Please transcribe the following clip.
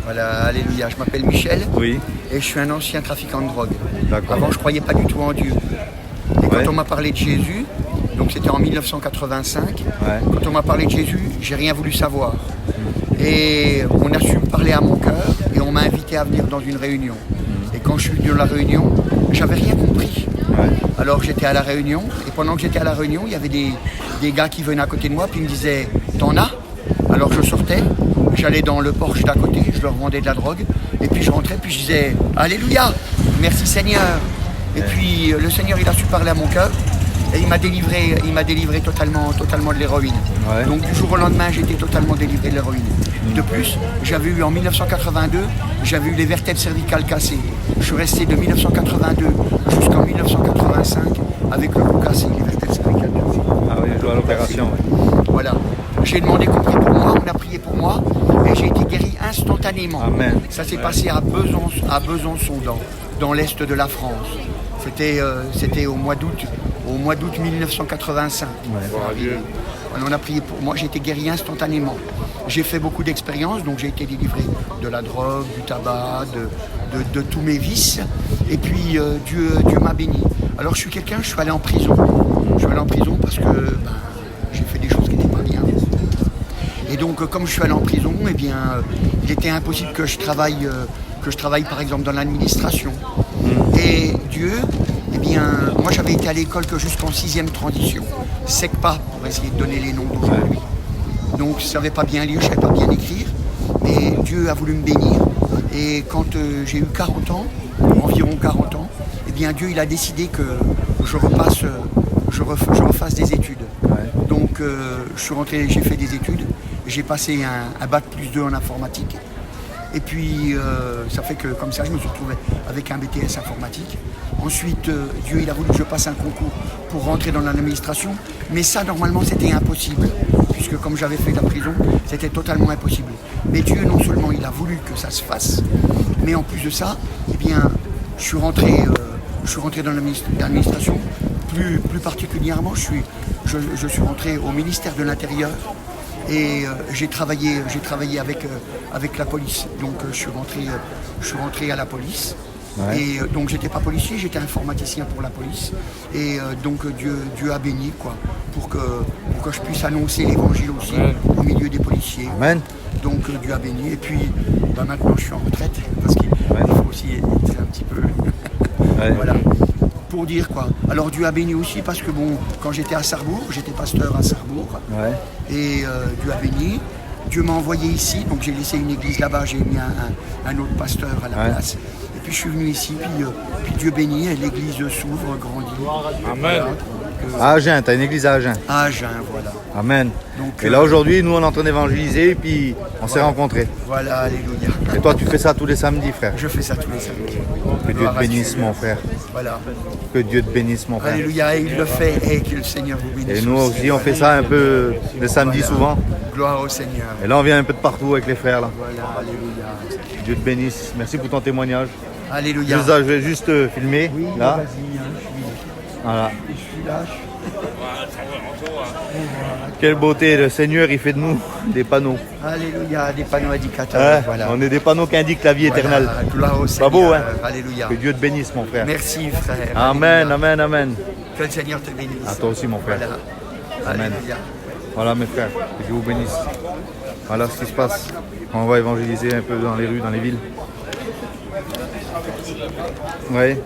Voilà, alléluia. Je m'appelle Michel. Oui. Et je suis un ancien trafiquant de drogue. D'accord. Avant, je ne croyais pas du tout en Dieu. Et Ouais. quand on m'a parlé de Jésus, donc c'était en 1985, Ouais. quand on m'a parlé de Jésus, j'ai rien voulu savoir. Et on a su me parler à mon cœur et on m'a invité à venir dans une réunion. Et quand je suis venu dans la réunion, j'avais rien compris. Ouais. Alors j'étais à la réunion et pendant que j'étais à la réunion, il y avait des gars qui venaient à côté de moi puis ils me disaient « T'en as ?» Alors je sortais, j'allais dans le Porsche d'à côté, je leur vendais de la drogue et puis je rentrais puis je disais « Alléluia, merci Seigneur !» Et puis le Seigneur il a su parler à mon cœur et il m'a délivré totalement de l'héroïne. Ouais. Donc du jour au lendemain j'étais totalement délivré de l'héroïne. De plus, j'avais eu en 1982, j'avais eu les vertèbres cervicales cassées. Je suis resté de 1982 jusqu'en 1985 avec le cou cassé, les vertèbres cervicales cassées. Ah oui, je dois à l'opération. Ouais. Voilà. J'ai demandé qu'on prie pour moi, on a prié pour moi et j'ai été guéri instantanément. Amen. Ça s'est passé à Besançon, dans l'est de la France. C'était au mois d'août 1985. Ouais. On a prié pour moi, j'ai été guéri instantanément. J'ai fait beaucoup d'expériences, donc j'ai été délivré de la drogue, du tabac, de tous mes vices. Et puis Dieu m'a béni. Alors je suis allé en prison. Je suis allé en prison parce que j'ai fait des choses qui n'étaient pas bien. Et donc comme je suis allé en prison, eh bien, il était impossible que je travaille par exemple dans l'administration. Et Dieu, eh bien, moi j'avais été à l'école que jusqu'en 6e transition, SECPA, pour essayer de donner les noms d'aujourd'hui. Donc je ne savais pas bien lire, je ne savais pas bien écrire, mais Dieu a voulu me bénir. Et quand j'ai eu 40 ans, environ 40 ans, eh bien Dieu il a décidé que je refasse des études. Ouais. Donc je suis rentré, j'ai fait des études, j'ai passé un bac +2 en informatique. Et puis ça fait que comme ça je me suis retrouvé avec un BTS informatique. Ensuite Dieu il a voulu que je passe un concours pour rentrer dans l'administration, mais ça normalement c'était impossible, puisque comme j'avais fait la prison, c'était totalement impossible. Mais Dieu non seulement il a voulu que ça se fasse, mais en plus de ça, eh bien je suis rentré dans l'administration, plus particulièrement je suis rentré au ministère de l'Intérieur. Et j'ai travaillé avec la police. Donc je suis rentré à la police. Ouais. Et donc j'étais pas policier, j'étais informaticien pour la police. Et donc Dieu a béni quoi, pour que je puisse annoncer l'évangile aussi au milieu des policiers. Amen. Donc Dieu a béni. Et puis maintenant je suis en retraite parce qu'il faut aussi être un petit peu. Ouais. Voilà. Pour dire quoi. Alors Dieu a béni aussi parce que bon, quand j'étais à Sarrebourg, j'étais pasteur à Sarrebourg. Ouais. Et Dieu a béni. Dieu m'a envoyé ici, donc j'ai laissé une église là-bas, j'ai mis un autre pasteur à la place. Et puis je suis venu ici, puis Dieu bénit, et l'église s'ouvre, grandit. Amen. À Agen, tu as une église à Agen. À Agen, voilà. Amen. Donc, et là aujourd'hui, nous on est en train d'évangéliser et puis on s'est rencontrés. Voilà, alléluia. Et toi tu fais ça tous les samedis, frère. Je fais ça tous les samedis. Que Dieu te bénisse, mon frère. Voilà. Que Dieu te bénisse, mon frère. Alléluia, et il le fait, et que le Seigneur vous bénisse. Et nous aussi on fait ça un peu le samedi souvent. Gloire au Seigneur. Et là on vient un peu de partout avec les frères là. Voilà, alléluia. Dieu te bénisse. Merci pour ton témoignage. Alléluia. Je vais juste filmer Oui, là. vas-y, Voilà. je suis là. Quelle beauté, le Seigneur il fait de nous des panneaux. Alléluia, des panneaux indicateurs. Hein, Voilà. on est des panneaux qui indiquent la vie éternelle. Voilà, gloire au Pas Seigneur. beau, hein? Alléluia. Que Dieu te bénisse, mon frère. Merci, frère. Amen, Alléluia. amen, amen. Que le Seigneur te bénisse. À toi aussi, mon frère. Voilà. Amen. Alléluia. Voilà, mes frères. Que Dieu vous bénisse. Voilà ce qui se passe. On va évangéliser un peu dans les rues, dans les villes. Ouais.